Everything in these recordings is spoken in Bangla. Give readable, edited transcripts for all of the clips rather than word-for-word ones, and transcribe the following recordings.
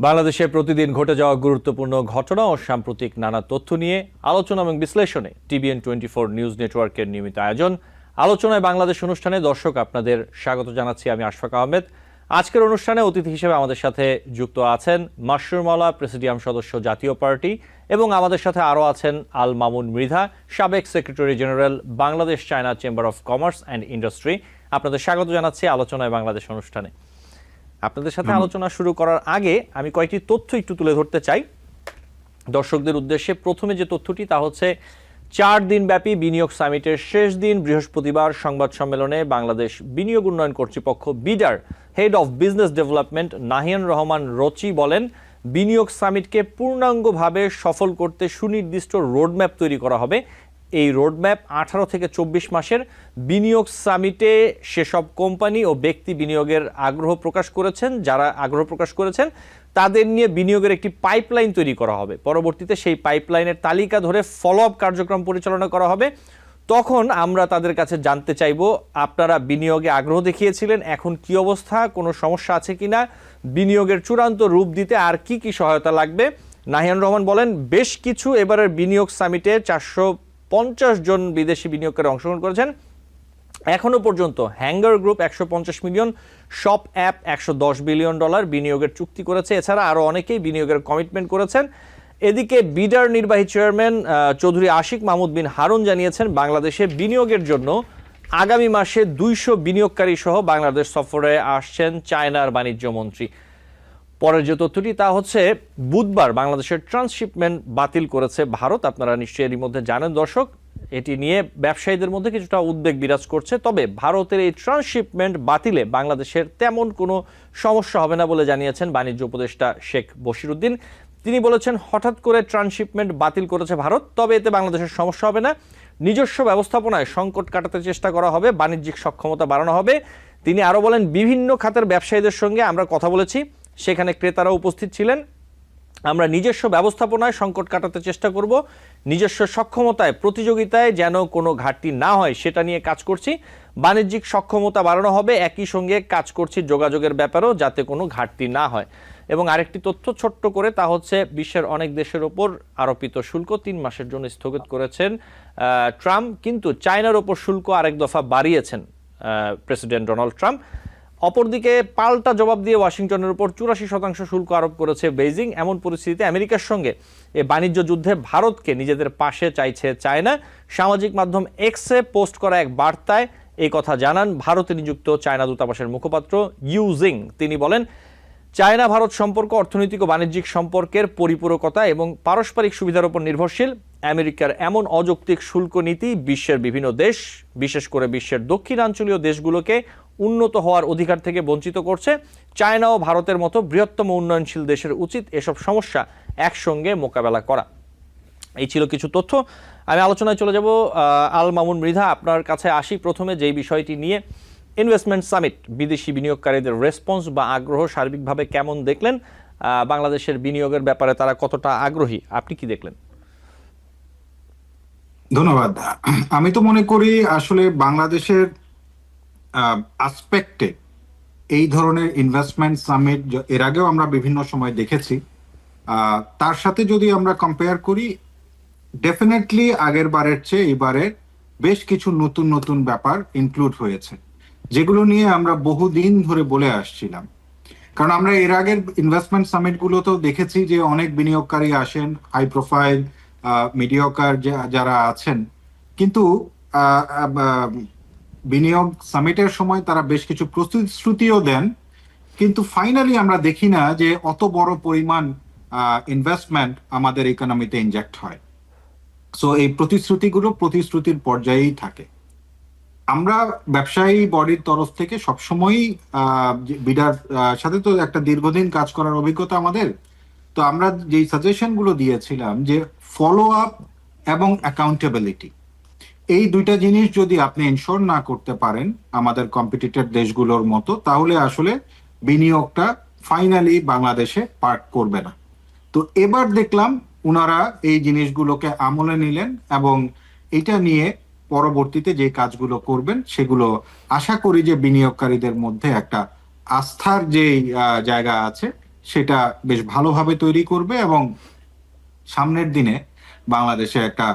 বাংলাদেশে প্রতিদিন ঘটে যাওয়া গুরুত্বপূর্ণ ঘটনা ও সাম্প্রতিক নানা তথ্য নিয়ে আলোচনা এবং বিশ্লেষণে TBN24 নিউজ নেটওয়ার্কের নিয়মিত আয়োজন আলোচনায় বাংলাদেশ অনুষ্ঠানে দর্শক আপনাদের স্বাগত জানাচ্ছি। আমি আশফাক আহমেদ। আজকের অনুষ্ঠানে অতিথি হিসেবে আমাদের সাথে যুক্ত আছেন মাশরুর মাওলা, প্রেসিডিয়াম সদস্য, জাতীয় পার্টি, এবং আমাদের সাথে আরও আছেন আল মামুন মৃধা, সাবেক secretary general, Bangladesh China chamber of commerce and industry. আপনাদের স্বাগত জানাচ্ছি আলোচনায় বাংলাদেশ অনুষ্ঠানে। আপনাদের সাথে আলোচনা শুরু করার আগে আমি কয়েকটি তথ্য একটু তুলে ধরতে চাই দর্শকদের উদ্দেশ্যে। প্রথমে যে তথ্যটি তা হচ্ছে 4 দিনব্যাপী বিনিয়োগ সামিটের শেষ দিন বৃহস্পতিবার সংবাদ সম্মেলনে বাংলাদেশ বিনিয়োগ উন্নয়ন কর্তৃপক্ষ বিডার head of business development Nahiyan Rahman Rochi বলেন, বিনিয়োগ সামিটকে পূর্ণাঙ্গভাবে সফল করতে সুনির্দিষ্ট রোডম্যাপ তৈরি করা হবে। এই রোডম্যাপ 18 থেকে 24 মাসের। বিনিয়োগ সামিটে সেসব কোম্পানি ও ব্যক্তি বিনিয়োগের যারা আগ্রহ প্রকাশ করেছেন তাদের নিয়ে বিনিয়োগের একটি পাইপলাইন তৈরি করা হবে। পরবর্তীতে সেই পাইপলাইনের তালিকা ধরে ফলো আপ কার্যক্রম পরিচালনা করা হবে। তখন আমরা তাদের কাছে জানতে চাইব, আপনারা বিনিয়োগে আগ্রহ দেখিয়েছিলেন, এখন কি অবস্থা, কোনো সমস্যা আছে কিনা, বিনিয়োগের চূড়ান্ত রূপ দিতে আর কি কি সহায়তা লাগবে। নাহিয়ান রহমান বলেন, বেশ কিছু এবারের বিনিয়োগ সামিটে 450 জন বিদেশি বিনিয়োগকারী অংশগ্রহণ করেছেন। এখনো পর্যন্ত hanger group 150 million, shop app $110 billion বিনিয়োগের চুক্তি করেছে। এছাড়া আরও অনেকেই বিনিয়োগের কমিটমেন্ট করেছেন। এদিকে বিডার নির্বাহী চেয়ারম্যান চৌধুরী আশিক মাহমুদ বিন হারুন জানিয়েছেন, বাংলাদেশে বিনিয়োগের জন্য আগামী মাসে 200 বিনিয়োগকারী সহ বাংলাদেশ সফরে আসছেন চায়নার বাণিজ্য মন্ত্রী। পরের যে তথ্যটি তা হচ্ছে, বুধবার বাংলাদেশের ট্রান্সশিপমেন্ট বাতিল করেছে ভারত। আপনারা নিশ্চয়ই এরই মধ্যে জানেন দর্শক, এটি নিয়ে ব্যবসায়ীদের মধ্যে কিছুটা উদ্বেগ বিরাজ করছে। তবে ভারতের এই ট্রান্সশিপমেন্ট বাতিলে বাংলাদেশের তেমন কোনো সমস্যা হবে না বলে জানিয়েছেন বাণিজ্য উপদেষ্টা শেখ বশিরউদ্দিন। তিনি বলেছেন, হঠাৎ করে ট্রান্সশিপমেন্ট বাতিল করেছে ভারত, তবে এতে বাংলাদেশের সমস্যা হবে না। নিজস্ব ব্যবস্থাপনায় সংকট কাটাতে চেষ্টা করা হবে, বাণিজ্যিক সক্ষমতা বাড়ানো হবে। তিনি আরও বলেন, বিভিন্ন খাতের ব্যবসায়ীদের সঙ্গে আমরা কথা বলেছি, সেখানে ক্রেতারা উপস্থিত ছিলেন। আমরা নিজস্ব ব্যবস্থাপনায় সংকট কাটাতে চেষ্টা করব, নিজস্ব সক্ষমতায় প্রতিযোগিতায় যেন কোনো ঘাটতি না হয় সেটা নিয়ে কাজ করছি। বাণিজ্যিক সক্ষমতা বাড়ানো হবে, একই সঙ্গে কাজ করছি যোগাযোগের ব্যাপারেও যাতে কোনো ঘাটতি না হয়। এবং আরেকটি তথ্য ছোট্ট করে, তা হচ্ছে বিশ্বের অনেক দেশের ওপর আরোপিত শুল্ক 3 মাসের জন্য স্থগিত করেছেন ট্রাম্প, কিন্তু চায়নার ওপর শুল্ক আরেক দফা বাড়িয়েছেন প্রেসিডেন্ট ডোনাল্ড ট্রাম্প। অপরদিকে পাল্টা জবাব দিয়ে ওয়াশিংটনের উপর 84% শুল্ক আরোপ করেছে বেইজিং। এমন পরিস্থিতিতে আমেরিকার সঙ্গে এই বাণিজ্য যুদ্ধে ভারতকে নিজেদের পাশে চাইছে চায়না। সামাজিক মাধ্যম এক্সে পোস্ট করা এক বার্তায় এই কথা জানান ভারতে নিযুক্ত চায়না দূতাবাসের মুখপাত্র ইউ জিং। তিনি বলেন, চায়না ভারত সম্পর্ক অর্থনৈতিক ও বাণিজ্যিক সম্পর্কের পরিপূরকতা এবং পারস্পরিক সুবিধার উপর নির্ভরশীল। আমেরিকার এমন অযৌক্তিক শুল্ক নীতি বিশ্বের বিভিন্ন দেশ, বিশেষ করে বিশ্বের দক্ষিণাঞ্চলীয় দেশগুলোকে উন্নত হওয়ার অধিকার থেকে বঞ্চিত করছে। চায়না ও ভারতের মতো বৃহত্তম উন্নয়নশীল দেশের উচিত এসব সমস্যা একসঙ্গে মোকাবেলা করা। এই ছিল কিছু তথ্য। আমি আলোচনায় চলে যাব। আল মামুন মৃধা, আপনার কাছে আসি প্রথমে যেই বিষয়টি নিয়ে। ইনভেস্টমেন্ট সামিট, বিদেশি বিনিয়োগকারীদের রেসপন্স বা আগ্রহ সার্বিকভাবে কেমন দেখলেন? বাংলাদেশের বিনিয়োগের ব্যাপারে তারা কতটা আগ্রহী, আপনি কি দেখলেন? ধন্যবাদ। আমি তো মনে করি আসলে বাংলাদেশের আসপেক্টে এই ধরনের ইনভেস্টমেন্ট সামিট এর আগেও আমরা বিভিন্ন সময় দেখেছি। তার সাথে যদি আমরা কম্পেয়ার করি, ডেফিনেটলি আগের বারের চেয়ে এবারে বেশ কিছু নতুন নতুন ব্যাপার ইনক্লুড হয়েছে, যেগুলো নিয়ে আমরা বহুদিন ধরে বলে আসছিলাম। কারণ আমরা এর আগের ইনভেস্টমেন্ট সামিট গুলোতেও দেখেছি যে অনেক বিনিয়োগকারী আসেন, হাই প্রোফাইল মিডিয়কার যারা আছেন, কিন্তু বিনিয়োগ সামিটের সময় তারা বেশ কিছু প্রতিশ্রুতিও দেন, কিন্তু ফাইনালি আমরা দেখি না যে অত বড় পরিমাণ ইনভেস্টমেন্ট আমাদের ইকোনমিতে ইনজেক্ট হয়। সো এই প্রতিশ্রুতির পর্যায়েই থাকে। আমরা ব্যবসায়ী বডির তরফ থেকে সবসময়ই বিডার সাথে তো একটা দীর্ঘদিন কাজ করার অভিজ্ঞতা আমাদের, তো আমরা যেই সাজেশন গুলো দিয়েছিলাম যে ফলো আপ এবং অ্যাকাউন্টেবিলিটি, এই দুইটা জিনিস যদি আপনি এনশোর না করতে পারেন আমাদের কম্পিটিটর দেশগুলোর মতো, তাহলে আসলে বিনিয়োগটা ফাইনালি বাংলাদেশে পার্ক করবে না। তো এবার দেখলাম ওনারা এই জিনিসগুলোকে আমলে নিলেন এবং এটা নিয়ে পরবর্তীতে যে কাজগুলো করবেন সেগুলো আশা করি যে বিনিয়োগকারীদের মধ্যে একটা আস্থার যে জায়গা আছে সেটা বেশ ভালোভাবে তৈরি করবে এবং সামনের দিনে বাংলাদেশে একটা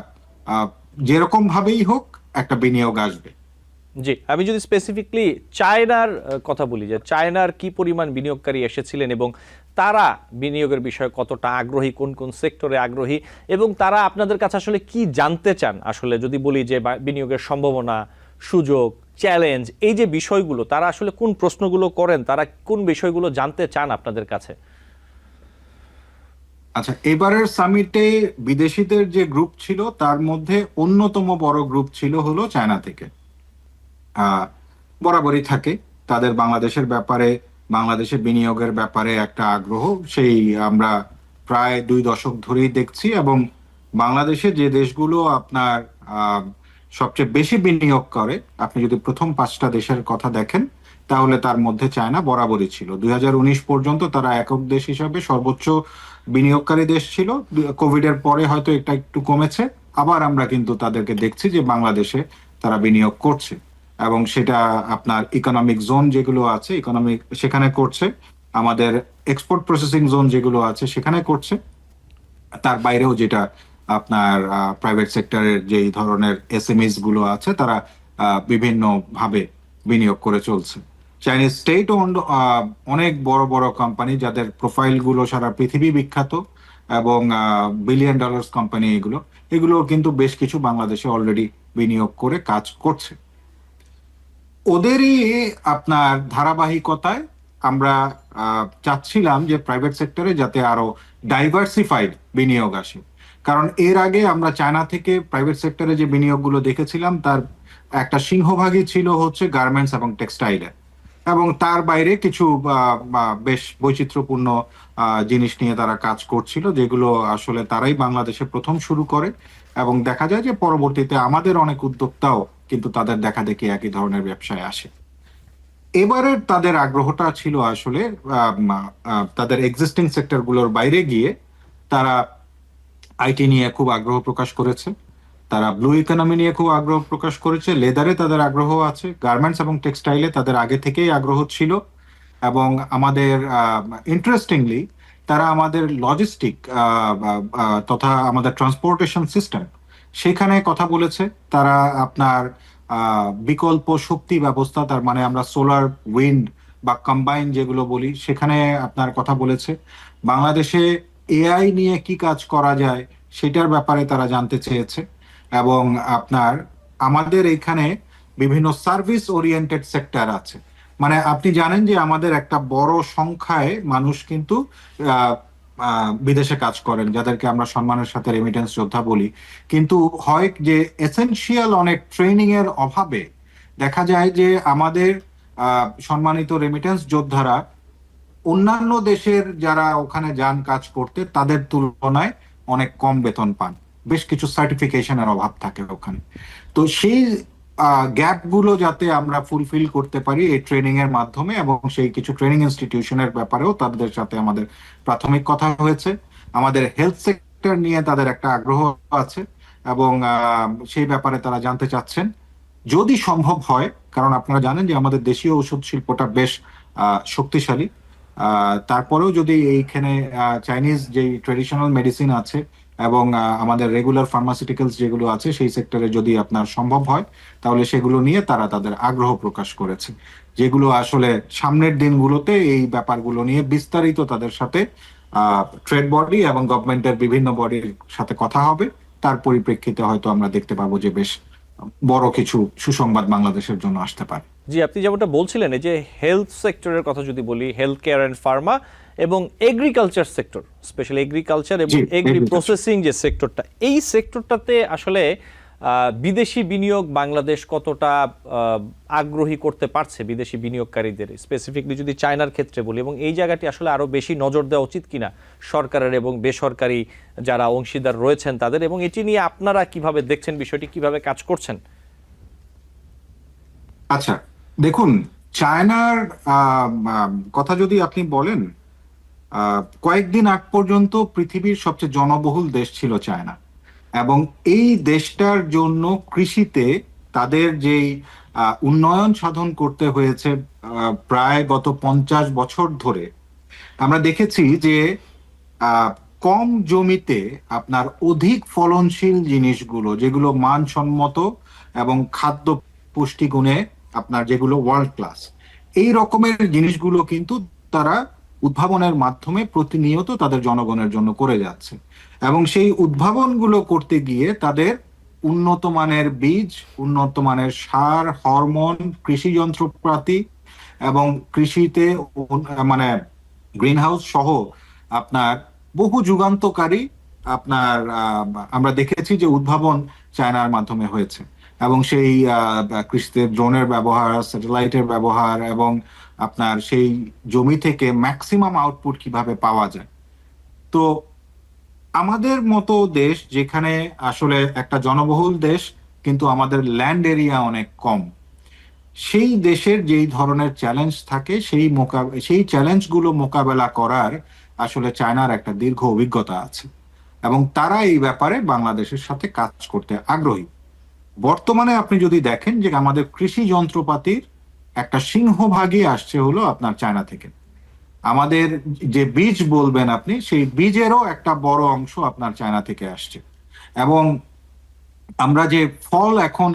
আহ, যেরকম ভাবেই হোক একটা বিনিয়োগ আসবে। জি, আমি যদি স্পেসিফিকলি চায়নার কথা বলি, যে চায়নার কি পরিমাণ বিনিয়োগকারী এসেছিলেন এবং তারা বিনিয়োগের বিষয়ে কতটা আগ্রহী, কোন কোন সেক্টরে আগ্রহী, এবং তারা আপনাদের কাছে আসলে কি জানতে চান, আসলে যদি বলি যে বিনিয়োগের সম্ভাবনা, সুযোগ, চ্যালেঞ্জ, এই যে বিষয়গুলো, তারা আসলে কোন প্রশ্নগুলো করেন, তারা কোন বিষয়গুলো জানতে চান আপনাদের কাছে? আচ্ছা, এবারের সামিটে বিদেশিদের যে গ্রুপ ছিল তার মধ্যে অন্যতম বড় গ্রুপ ছিল হলো চায়না থেকে। আহ বরাবরই থাকে তাদের বাংলাদেশের ব্যাপারে, বাংলাদেশে বিনিয়োগের ব্যাপারে একটা আগ্রহ, সেই আমরা প্রায় 2 দশক ধরেই দেখছি। এবং বাংলাদেশে যে দেশগুলো আপনার আহ, সবচেয়ে বেশি বিনিয়োগ করে, আপনি যদি প্রথম 5টা দেশের কথা দেখেন, তাহলে তার মধ্যে চায়না বরাবরই ছিল। 2019 পর্যন্ত তারা একক দেশ হিসাবে সর্বোচ্চ বিনিয়োগকারী দেশ ছিল। কোভিড এর পরে হয়তো এটা একটু কমেছে, আবার আমরা কিন্তু তাদেরকে দেখছি যে বাংলাদেশে তারা বিনিয়োগ করছে। এবং সেটা আপনার ইকোনমিক জোন যেগুলো আছে, ইকোনমিক সেখানে করছে, আমাদের এক্সপোর্ট প্রসেসিং জোন যেগুলো আছে সেখানে করছে, তার বাইরেও যেটা আপনার প্রাইভেট সেক্টরের যেই ধরনের এসএমইস গুলো আছে তারা বিভিন্ন ভাবে বিনিয়োগ করে চলছে। চাইনিজ স্টেট ওন্ড অনেক বড় বড় কোম্পানি যাদের প্রোফাইল গুলো সারা পৃথিবী বিখ্যাত এবং বিলিয়ন ডলার্স কোম্পানি, এগুলো এগুলো কিন্তু বেশ কিছু বাংলাদেশে অলরেডি বিনিয়োগ করে কাজ করছে। ওদেরই আপনার ধারাবাহিকতায় আমরা চাচ্ছিলাম যে প্রাইভেট সেক্টরে যাতে আরো ডাইভার্সিফাইড বিনিয়োগ আসে। কারণ এর আগে আমরা চায়না থেকে প্রাইভেট সেক্টরে যে বিনিয়োগগুলো দেখেছিলাম তার একটা সিংহভাগই ছিল হচ্ছে গার্মেন্টস এবং টেক্সটাইলে, এবং তার বাইরে কিছু বেশ বৈচিত্র্যপূর্ণ জিনিস নিয়ে তারা কাজ করছিল, যেগুলো আসলে তারাই বাংলাদেশে প্রথম শুরু করে। এবং দেখা যায় যে পরবর্তীতে আমাদের অনেক উদ্যোক্তাও কিন্তু তাদের দেখা দেখি একই ধরনের ব্যবসায় আসে। এবারের তাদের আগ্রহটা ছিল আসলে তাদের এক্সিস্টিং সেক্টর গুলোর বাইরে গিয়ে তারা আইটি নিয়ে খুব আগ্রহ প্রকাশ করেছে, তারা ব্লু ইকোনমি নিয়ে খুব আগ্রহ প্রকাশ করেছে, লেদারে তাদের আগ্রহ আছে, গার্মেন্টস এবং টেক্সটাইলে তাদের আগে থেকেই আগ্রহ ছিল। এবং আমাদের ইন্টারেস্টিংলি তারা আমাদের লজিস্টিক তথা আমাদের ট্রান্সপোর্টেশন সিস্টেম সেখানে কথা বলেছে। তারা আপনার বিকল্প শক্তি ব্যবস্থা, তার মানে আমরা সোলার, উইন্ড বা কম্বাইন যেগুলো বলি, সেখানে আপনার কথা বলেছে। বাংলাদেশে এআই নিয়ে কি কাজ করা যায় সেটার ব্যাপারে তারা জানতে চেয়েছে। এবং আপনার আমাদের এখানে বিভিন্ন সার্ভিস ওরিয়েন্টেড সেক্টর আছে, মানে আপনি জানেন যে আমাদের একটা বড় সংখ্যায় মানুষ কিন্তু আহ, বিদেশে কাজ করেন, যাদেরকে আমরা সম্মানের সাথে রেমিটেন্স যোদ্ধা বলি। কিন্তু হয় যে এসেনশিয়াল অনেক ট্রেনিং এর অভাবে দেখা যায় যে আমাদের সম্মানিত রেমিটেন্স যোদ্ধারা অন্যান্য দেশের যারা ওখানে যান কাজ করতে তাদের তুলনায় অনেক কম বেতন পান, বেশ কিছু সার্টিফিকেশনের অভাব থাকে ওখানে। তো সেই গ্যাপ গুলো যাতে আমরা ফুলফিল করতে পারি এই ট্রেনিং এর মাধ্যমে, এবং সেই কিছু ট্রেনিং ইনস্টিটিউশনের ব্যাপারেও তাদের সাথে আমাদের প্রাথমিক কথা হয়েছে। আমাদের হেলথ সেক্টর নিয়ে তাদের একটা আগ্রহ আছে এবং সেই ব্যাপারে তারা জানতে চাচ্ছেন যদি সম্ভব হয়, কারণ আপনারা জানেন যে আমাদের দেশীয় ওষুধ শিল্পটা বেশ শক্তিশালী। তারপরেও যদি এইখানে চাইনিজ যে ট্রেডিশনাল মেডিসিন আছে এবং আমাদের রেগুলার ফার্মাসিউটিক্যালস যেগুলো আছে সেই সেক্টরে যদি আপনার সম্ভব হয়, তাহলে সেগুলো নিয়ে তারা তাদের আগ্রহ প্রকাশ করেছে, যেগুলো আসলে সামনের দিনগুলোতে এই ব্যাপারগুলো নিয়ে বিস্তারিত তাদের সাথে ট্রেড বডি এবং গভর্নমেন্টের বিভিন্ন বডির সাথে কথা হবে। তার পরিপ্রেক্ষিতে হয়তো আমরা দেখতে পাবো যে বেশ বড় কিছু সুসংবাদ বাংলাদেশের জন্য আসতে পারে। জি, আপনি যেমনটা বলছিলেন, এই যে হেলথ সেক্টরের কথা যদি বলি, হেলথ কেয়ার অ্যান্ড ফার্মা এবং এগ্রিকালচার সেক্টর, স্পেশালি এগ্রিকালচার এবং এগ্রি প্রসেসিং যে সেক্টরটা, এই সেক্টরটাতে আসলে বিদেশি বিনিয়োগ বাংলাদেশ কতটা আগ্রহী করতে পারছে বিদেশি বিনিয়োগকারীদের, স্পেসিফিকলি যদি চায়নার ক্ষেত্রে বলি, এবং এই জায়গাটি আসলে আরো বেশি নজর দেওয়া উচিত কিনা সরকারের এবং বেসরকারি যারা অংশীদার রয়েছেন তাদের, এবং এটি নিয়ে আপনারা কিভাবে দেখছেন, বিষয়টি কিভাবে কাজ করছেন? আচ্ছা, দেখুন, চায়নার কথা যদি আপনি বলেন, কয়েকদিন আগ পর্যন্ত পৃথিবীর সবচেয়ে জনবহুল দেশ ছিল চায়না, এবং এই দেশটার জন্য কৃষিতে তাদের যেই উন্নয়ন সাধন করতে হয়েছে প্রায় গত 50 বছর ধরে, আমরা দেখেছি যে আহ, কম জমিতে আপনার অধিক ফলনশীল জিনিসগুলো, যেগুলো মানসম্মত এবং খাদ্য পুষ্টিগুণে আপনার যেগুলো ওয়ার্ল্ড ক্লাস, এই রকমের জিনিসগুলো কিন্তু তারা উদ্ভাবনের মাধ্যমে প্রতিনিয়ত তাদের জনগণের জন্য করে যাচ্ছে। এবং সেই উদ্ভাবনগুলো করতে গিয়ে তাদের উন্নত মানের বীজ, উন্নত মানের সার, হরমোন, কৃষি যন্ত্রপাতি এবং কৃষিতে মানে গ্রিন হাউস সহ আপনার বহু যুগান্তকারী আপনার আমরা দেখেছি যে উদ্ভাবন চায়নার মাধ্যমে হয়েছে। এবং সেই কৃষিতে ড্রোনের ব্যবহার, স্যাটেলাইটের ব্যবহার এবং আপনার সেই জমি থেকে ম্যাক্সিমাম আউটপুট কিভাবে পাওয়া যায়। তো আমাদের মতো দেশ যেখানে আসলে একটা জনবহুল দেশ কিন্তু আমাদের ল্যান্ড এরিয়া অনেক কম, সেই দেশের যেই ধরনের চ্যালেঞ্জ থাকে সেই চ্যালেঞ্জগুলো মোকাবেলা করার আসলে চায়নার একটা দীর্ঘ অভিজ্ঞতা আছে এবং তারা এই ব্যাপারে বাংলাদেশের সাথে কাজ করতে আগ্রহী। বর্তমানে আপনি যদি দেখেন যে আমাদের কৃষি যন্ত্রপাতির একটা সিংহভাগই আসছে হলো আপনার চায়না থেকে। আমাদের যে বীজ বলবেন আপনি, সেই বীজেরও একটা বড় অংশ আপনার চায়না থেকে আসছে। এবং আমরা যে ফল এখন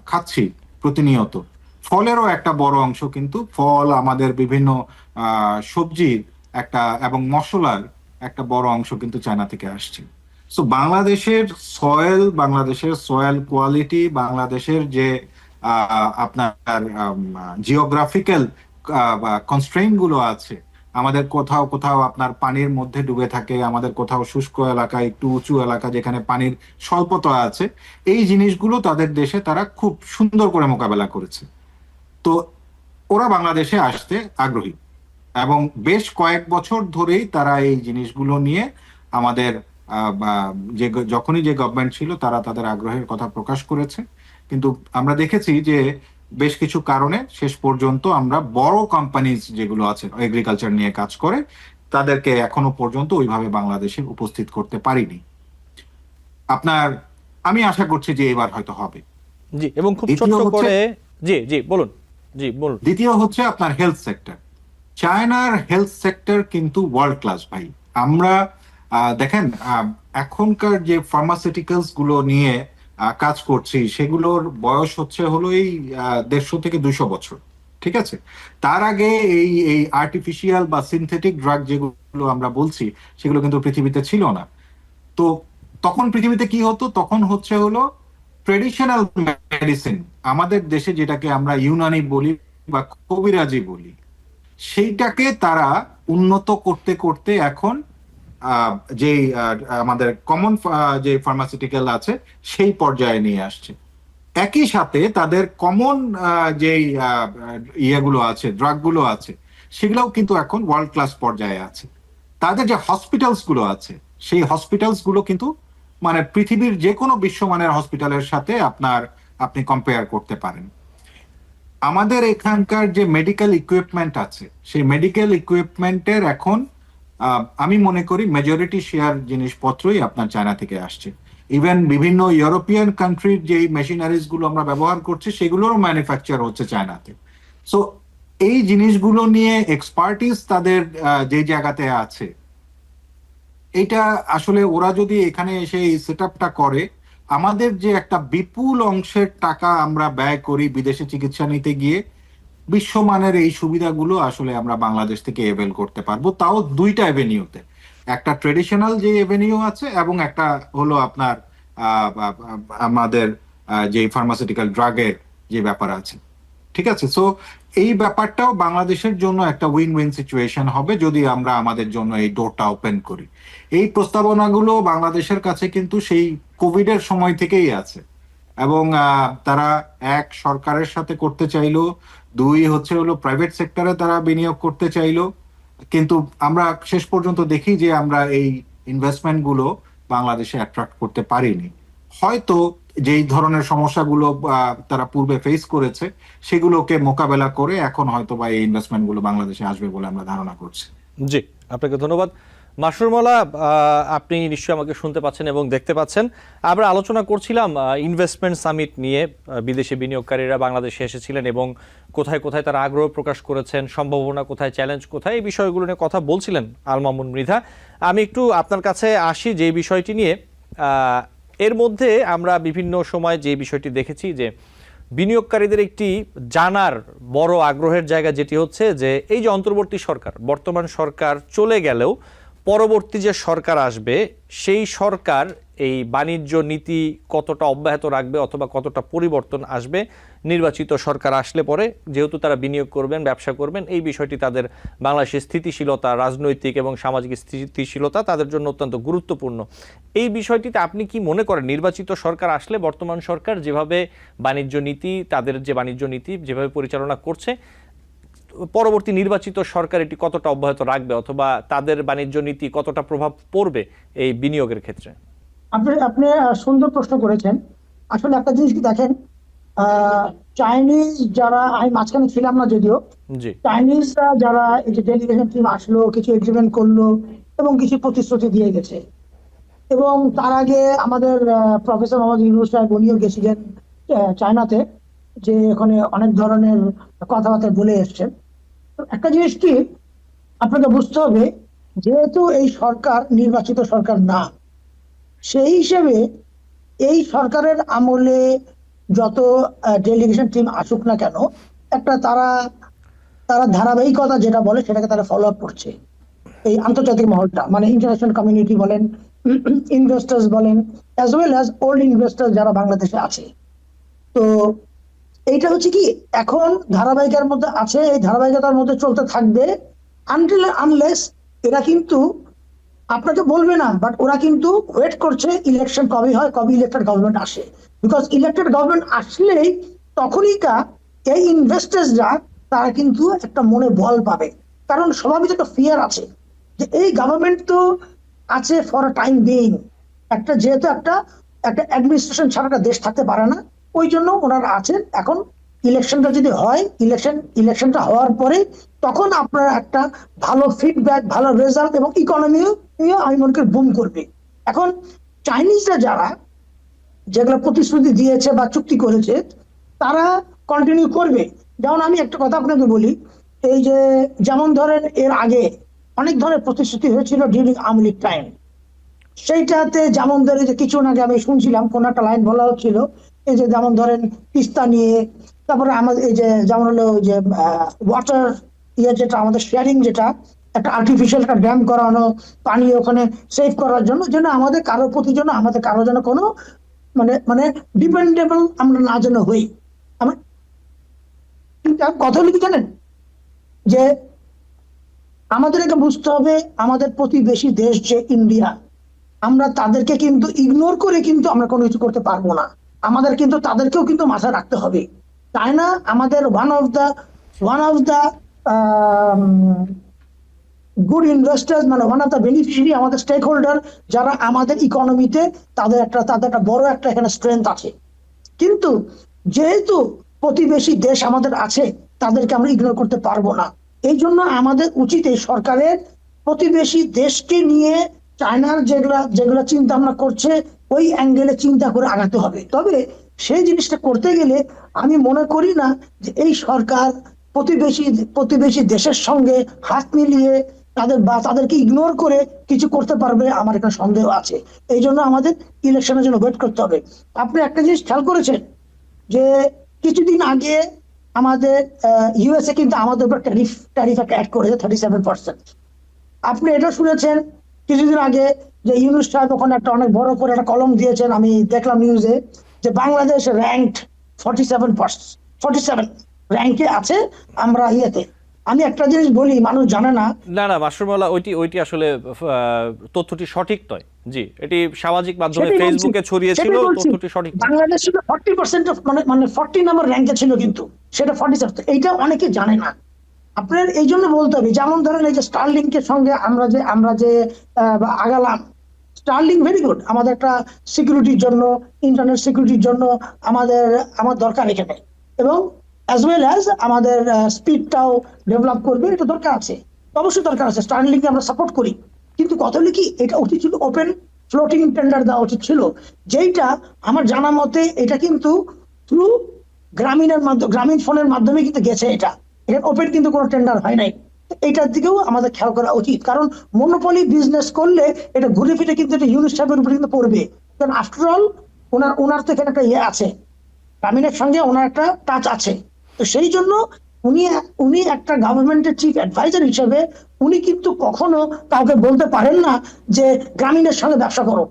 খাচ্ছি প্রতিনিয়ত, ফলেরও একটা বড় অংশ কিন্তু ফল, আমাদের বিভিন্ন সবজির একটা এবং মশলার একটা বড় অংশ কিন্তু চায়না থেকে আসছে। সো বাংলাদেশের সয়েল কোয়ালিটি, বাংলাদেশের যে আপনার জিওগ্রাফিক্যাল কনস্ট্রেইন গুলো আছে, আমাদের কোথাও কোথাও আপনার পানির মধ্যে ডুবে থাকে, আমাদের কোথাও শুষ্ক এলাকা, একটু উঁচু এলাকা যেখানে পানির স্বল্পতা আছে, এই জিনিসগুলো তাদের দেশে তারা খুব সুন্দর করে মোকাবেলা করেছে। তো ওরা বাংলাদেশে আসতে আগ্রহী এবং বেশ কয়েক বছর ধরেই তারা এই জিনিসগুলো নিয়ে আমাদের যে যখনই যে গভর্নমেন্ট ছিল তারা তাদের আগ্রহের কথা প্রকাশ করেছে। কিন্তু আমরা দেখেছি যে বেশ কিছু কারণে শেষ পর্যন্ত আমরা বড় কোম্পানিজ যেগুলো আছে এগ্রিকালচার নিয়ে কাজ করে, তাদেরকে এখনো পর্যন্ত ওইভাবে বাংলাদেশে উপস্থিত করতে পারিনি। আপনার আমি আশা করছি যে এবার হয়তো হবে। জি, এবং খুব দ্বিতীয় ছোট্ট হচ্ছে করে। জি জি বলুন। জি বলুন। দ্বিতীয় হচ্ছে আপনার হেলথ সেক্টর। চায়নার হেলথ সেক্টর কিন্তু ওয়ার্ল্ড ক্লাস ভাই। আমরা দেখেন এখনকার যে ফার্মাসিউটিক্যালস গুলো নিয়ে কাজ করছি, সেগুলোর বয়স হচ্ছে হলো এই 150 থেকে 200 বছর। ঠিক আছে, তার আগে এই এই আর্টিফিশিয়াল বা সিনথেটিক ড্রাগ যেগুলো আমরা বলছি, সেগুলো কিন্তু পৃথিবীতে ছিল না। তো তখন পৃথিবীতে কি হতো? তখন হচ্ছে হলো ট্রেডিশনাল মেডিসিন, আমাদের দেশে যেটাকে আমরা ইউনানি বলি বা কবিরাজি বলি, সেইটাকে তারা উন্নত করতে করতে এখন যে আমাদের কমন যে ফার্মাসিউটিক্যাল আছে সেই পর্যায়ে নিয়ে আসছে। একই সাথে তাদের কমন যে ইয়েগুলো আছে, ড্রাগগুলো আছে, সেগুলোও কিন্তু এখন ওয়ার্ল্ড ক্লাস পর্যায়ে আছে। তাদের যে হসপিটালস গুলো আছে, সেই হসপিটালস গুলো কিন্তু মানে পৃথিবীর যে কোনো বিশ্বমানের হসপিটালের সাথে আপনি কম্পেয়ার করতে পারেন। আমাদের এখানকার যে মেডিকেল ইকুইপমেন্ট আছে, সেই মেডিকেল ইকুইপমেন্টের এখন আমি মনে করি মেজরিটি শেয়ার জিনিসপত্রই আপনার চায়না থেকে আসছে। ইভেন বিভিন্ন ইউরোপিয়ান কান্ট্রির যে মেশিনারিজ গুলো আমরা ব্যবহার করছি, সেগুলোরও ম্যানুফ্যাকচার হচ্ছে চায়নাতে। সো এই জিনিসগুলো নিয়ে এক্সপার্টিস তাদের যে জায়গাতে আছে, এটা আসলে ওরা যদি এখানে এসে এই সেট আপটা করে, আমাদের যে একটা বিপুল অংশের টাকা আমরা ব্যয় করি বিদেশে চিকিৎসা নিতে গিয়ে, বিশ্বমানের এই সুবিধাগুলো আসলে আমরা বাংলাদেশ থেকে এভেল করতে পারবো, তাও দুইটা এভিনিউতে। একটা ট্রেডিশনাল যে এভিনিউ আছে এবং একটা হলো আপনার আমাদের যে ফার্মাসিউটিক্যাল ড্রাগের যে ব্যাপার আছে। ঠিক আছে, সো এই ব্যাপারটাও বাংলাদেশের জন্য একটা উইন উইন সিচুয়েশন হবে যদি আমরা আমাদের জন্য এই ডোরটা ওপেন করি। এই প্রস্তাবনাগুলো বাংলাদেশের কাছে কিন্তু সেই কোভিড এর সময় থেকেই আছে এবং তারা এক সরকারের সাথে করতে চাইলো, দুই হচ্ছে হলো প্রাইভেট সেক্টরে তারা বিনিয়োগ করতে চাইলো। কিন্তু আমরা শেষ পর্যন্ত দেখি যে আমরা এই ইনভেস্টমেন্ট গুলো বাংলাদেশে অ্যাট্রাক্ট করতে পারিনি। হয়তো যেই ধরনের সমস্যাগুলো তারা পূর্বে ফেস করেছে, সেগুলোকে মোকাবেলা করে এখন হয়তো বা এই ইনভেস্টমেন্ট গুলো বাংলাদেশে আসবে বলে আমরা ধারণা করছি। জি, আপনাকে ধন্যবাদ। মাসুর মৌলা, আপনি নিশ্চয়ই আমাকে শুনতে পাচ্ছেন এবং দেখতে পাচ্ছেন। আমরা আলোচনা করছিলাম ইনভেস্টমেন্ট সামিট নিয়ে। বিদেশি বিনিয়োগকারীরা বাংলাদেশে এসেছিলেন এবং কোথায় কোথায় তারা আগ্রহ প্রকাশ করেছেন, সম্ভাবনা কোথায়, চ্যালেঞ্জ কোথায়, এই বিষয়গুলো নিয়ে কথা বলছিলেন আল মামুন মৃধা। আমি একটু আপনার কাছে আসি যে বিষয়টি নিয়ে। এর মধ্যে আমরা বিভিন্ন সময় যে বিষয়টি দেখেছি যে বিনিয়োগকারীদের একটি জানার বড় আগ্রহের জায়গা যেটি হচ্ছে যে এই যে অন্তর্বর্তী সরকার, বর্তমান সরকার চলে গেলেও পরবর্তী যে সরকার আসবে সেই সরকার এই বাণিজ্য নীতি কতটা অব্যাহত রাখবে অথবা কতটা পরিবর্তন আসবে নির্বাচিত সরকার আসলে পরে, যেহেতু তারা বিনিয়োগ করবেন, ব্যবসা করবেন, এই বিষয়টি তাদের বাংলাদেশের স্থিতিশীলতা, রাজনৈতিক এবং সামাজিক স্থিতিশীলতা তাদের জন্য অত্যন্ত গুরুত্বপূর্ণ। এই বিষয়টিতে আপনি কি মনে করেন নির্বাচিত সরকার আসলে বর্তমান সরকার যেভাবে বাণিজ্য নীতি, তাদের যে বাণিজ্য নীতি যেভাবে পরিচালনা করছে, পরবর্তী নির্বাচিত সরকার এটি কতটা অব্যাহত রাখবে অথবা তাদের বাণিজ্য নীতি কতটা প্রভাব পড়বে এই বিনিয়োগের ক্ষেত্রে? আপনি আপনি সুন্দর প্রশ্ন করেছেন। আসলে একটা জিনিস কি দেখেন, চাইনিজ যারা, আমি মাঝখানে ছিলাম না যদিও, জি, চাইনিজরা যারা এই যে ডেলিগেশন টিম আসলো, কিছু এগ্রিমেন্ট করলো এবং কিছু প্রতিশ্রুতি দিয়ে গেছে। এবং তার আগে আমাদের প্রফেসর মোহাম্মদ ইউনূস সাহেব উনিও গেছিলেন চায়নাতে, যে ওখানে অনেক ধরনের কথাবার্তা বলে এসছেন। তো একটা জিনিস কি আপনাকে বুঝতে হবে, যেহেতু এই সরকার নির্বাচিত সরকার না, সেই হিসেবে এই সরকারের আমলে যত ডেলিগেশন টিম আসুক না কেন, একটা তারা তারা ধারাবাহিকতা যেটা বলে সেটাকে তারা ফলো আপ করছে। এই আন্তর্জাতিক মহলটা, মানে ইন্টারন্যাশনাল কমিউনিটি বলেন, ইনভেস্টার্স বলেন, as well as old investor যারা বাংলাদেশে আছে। তো এইটা হচ্ছে কি এখন ধারাবাহিকের মধ্যে আছে, এই ধারাবাহিকতার মধ্যে চলতে থাকবে আনটিল আনলেস এরা কিন্তু আপনাকে বলবে না, বাট ওরা কিন্তু ওয়েট করছে ইলেকশন কবে হয়, কবে ইলেক্টেড গভর্নমেন্ট আসে। বিকজ ইলেক্টেড গভর্নমেন্ট আসলেই তখনই এই ইনভেস্টার্সরা তারা কিন্তু একটা মনে বল পাবে। কারণ স্বাভাবিক একটা ফিয়ার আছে যে এই গভর্নমেন্ট তো আছে ফর টাইম বিইং, একটা যেহেতু একটা একটা অ্যাডমিনিস্ট্রেশন ছাড়া একটা দেশ থাকতে পারে না, ওই জন্য ওনারা আছেন। এখন ইলেকশনটা যদি হয়, ইলেকশনটা হওয়ার পরে তখন আপনার একটা ভালো ফিডব্যাক, ভালো রেজাল্ট এবং ইকোনমিও আমি মনে করি বুম করবে। এখন চাইনিজরা যারা যেগুলো প্রতিশ্রুতি দিয়েছে বা চুক্তি করেছে তারা কন্টিনিউ করবে। যেমন আমি একটা কথা আপনাকে বলি, এই যে যেমন ধরেন এর আগে অনেক ধরনের প্রতিশ্রুতি হয়েছিল ডিউরিং আওয়ামী লীগ টাইম, সেইটাতে যেমন ধরে যে কিছু আগে আমি শুনছিলাম কোন একটা লাইন বলা হচ্ছিল, এই যে যেমন ধরেন তিস্তা নিয়ে, তারপরে আমাদের এই যে যেমন হলো যে ওয়াটার যেটা আমাদের শেয়ারিং, যেটা একটা আর্টিফিশিয়াল একটা ড্যাম করানো, পানি ওখানে সেভ করার জন্য, যেন আমাদের কারোর প্রতি যেন আমাদের কারো যেন কোনো মানে মানে ডিপেন্ডেবল আমরা না যেন হই। আমার কথা হলো কি জানেন, যে আমাদেরকে বুঝতে হবে আমাদের প্রতিবেশী দেশ যে ইন্ডিয়া, আমরা তাদেরকে কিন্তু ইগনোর করে কিন্তু আমরা কোনো কিছু করতে পারবো না। আমাদের কিন্তু তাদেরকেও কিন্তু মাথায় রাখতে হবে। চায়না আমাদের one of the good investors, মানে ওয়ান অফ দা বেনিফিশিয়ারি, আমাদের স্টেক হোল্ডার যারা আমাদের ইকোনমিতে, তাদের একটা বড় একটা এখানে স্ট্রেংথ আছে। কিন্তু যেহেতু প্রতিবেশী দেশ আমাদের আছে, তাদেরকে আমরা ইগনোর করতে পারবো না। এই জন্য আমাদের উচিত এই সরকারের প্রতিবেশী দেশকে নিয়ে চায়নার যেগুলা চিন্তা ভাবনা করছে ওই অ্যাঙ্গেলে চিন্তা করে আগাতে হবে। তবে সেই জিনিসটা করতে গেলে আমি মনে করি না যে এই সরকার প্রতিবেশী দেশের সঙ্গে হাত মিলিয়ে তাদেরকে ইগনোর করে কিছু করতে পারবে, আমার একটা সন্দেহ আছে। এই জন্য আমাদের ইলেকশনের জন্য ওয়েট করতে হবে। আপনি একটা জিনিস খেয়াল করেছেন যে কিছুদিন আগে আমাদের ইউএসএ কিন্তু আমাদের উপর ট্যারিফ একটা অ্যাড করেছে 37%। আপনি এটা শুনেছেন কিছুদিন আগে যে ইউনূস সাহেব ওখানে একটা অনেক বড় করে একটা কলম দিয়েছেন, আমি দেখলাম নিউজে, যে বাংলাদেশ র্যাঙ্কড 47 র্যাঙ্কে আছে আমরা ইয়েতে। আমি একটা জিনিস বলি, মানুষ জানে না। না মাসুর মৌলা, ওইটি আসলে তথ্যটি সঠিক নয়। জি, এটি সামাজিক মাধ্যমে ফেসবুকে ছড়িয়েছিল, তথ্যটি সঠিক নয়। বাংলাদেশ ছিল 40% মানে 40 নম্বর র্যাঙ্কে ছিল, কিন্তু সেটা 47। এইটা অনেকে জানে না। আপনার এই জন্য বলতে হবে, যেমন ধরেন এই যে স্টারলিংকের সঙ্গে আমরা যে আগালাম, স্টারলিং ভেরি গুড, আমাদের একটা সিকিউরিটির জন্য, ইন্টারনেট সিকিউরিটির জন্য আমার দরকার এখানে, এবং অ্যাজ ওয়েল অ্যাজ আমাদের স্পিডটাও ডেভেলপ করবে, এটা দরকার আছে, অবশ্যই দরকার আছে। স্টারলিংকে আমরা সাপোর্ট করি। কিন্তু কথা হলো কি, এটা উচিত ছিল ওপেন ফ্লোটিং টেন্ডার দেওয়া উচিত ছিল, যেইটা আমার জানা মতে এটা কিন্তু থ্রু গ্রামীণ ফোনের মাধ্যমে কিন্তু গেছে। এটা ওপেন কিন্তু কোনো টেন্ডার হয় নাই। এটার দিকেও আমাদের খেয়াল করা উচিত, কারণ মনোপলি বিজনেস করলে এটা ঘুরে ফিরে কিন্তু এটা ইউনিট সাহেবের উপরে কিন্তু পড়বে। কারণ আফটার অল ওনার তো এখানে একটা আছে, গ্রামীণের সঙ্গে ওনার একটা টাচ আছে। তো সেই জন্য উনি উনি একটা গভর্নমেন্টের চিফ অ্যাডভাইজার হিসেবে উনি কিন্তু কখনো কাউকে বলতে পারেন না যে গ্রামীণের সঙ্গে ব্যবসা করো,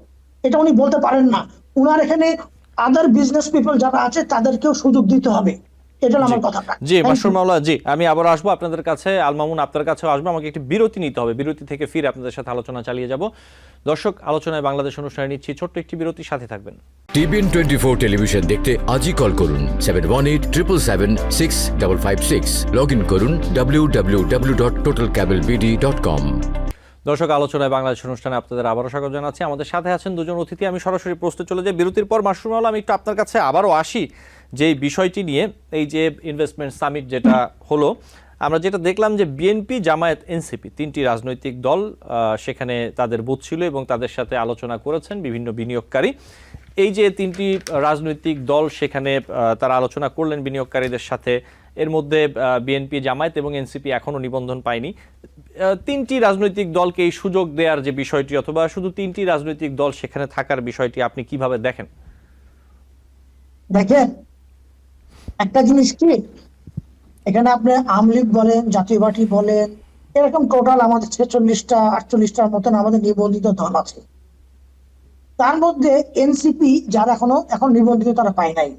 এটা উনি বলতে পারেন না। উনার এখানে আদার বিজনেস পিপল যারা আছে তাদেরকেও সুযোগ দিতে হবে। এটা হলো আমার কথাটা। জি মাসুর মাওলা, জি আমি আবার আসবো আপনাদের কাছে, আল মামুন আপনার কাছেও আসবো। আমাকে একটি বিরতি নিতে হবে, বিরতি থেকে ফিরে আপনাদের সাথে আলোচনা চালিয়ে যাব। দর্শক, আলোচনায় বাংলাদেশ অনুষ্ঠানে নিচ্ছি ছোট্ট একটি বিরতি, সাথে থাকবেন। TBN 24 টেলিভিশন দেখতে আজই কল করুন 7187776556। লগ ইন করুন www.totalcablebd.com। দর্শক, আলোচনায় বাংলাদেশ অনুষ্ঠানে আপনাদের আবারও স্বাগত জানাচ্ছি। আমাদের সাথে আছেন দুজন অতিথি। আমি সরাসরি প্রশ্নে চলে যাই। বিরতির পর মাসুর মাওলা, আমি একটু আপনার কাছে আবারও আসি যে বিষয়টি নিয়ে, এই যে ইনভেস্টমেন্ট সামিট যেটা হলো, আমরা যেটা দেখলাম যে বিএনপি, জামায়াত, এনসিপি তিনটি রাজনৈতিক দল সেখানে তাদের বুথ ছিল এবং তাদের সাথে আলোচনা করেছেন বিভিন্ন বিনিয়োগকারী। এই যে তিনটি রাজনৈতিক দল সেখানে তারা আলোচনা করলেন বিনিয়োগকারীদের সাথে, এর মধ্যে বিএনপি, জামায়াত এবং এনসিপি এখনো নিবন্ধন পায়নি। তিনটি রাজনৈতিক দলকে এই সুযোগ দেওয়ার যে বিষয়টি, অথবা শুধু তিনটি রাজনৈতিক দল সেখানে থাকার বিষয়টি আপনি কিভাবে দেখেন? দেখেন, একটা জিনিস কি, এখানে আপনি আওয়ামী লীগ বলেন, জাতীয় পার্টি বলেন, এরকম টোটাল আমাদের 46টা 48টার মতন আমাদের নিবন্ধিত দল আছে। তার মধ্যে এনসিপি যারা এখন নিবন্ধিত তারা পায় নাই,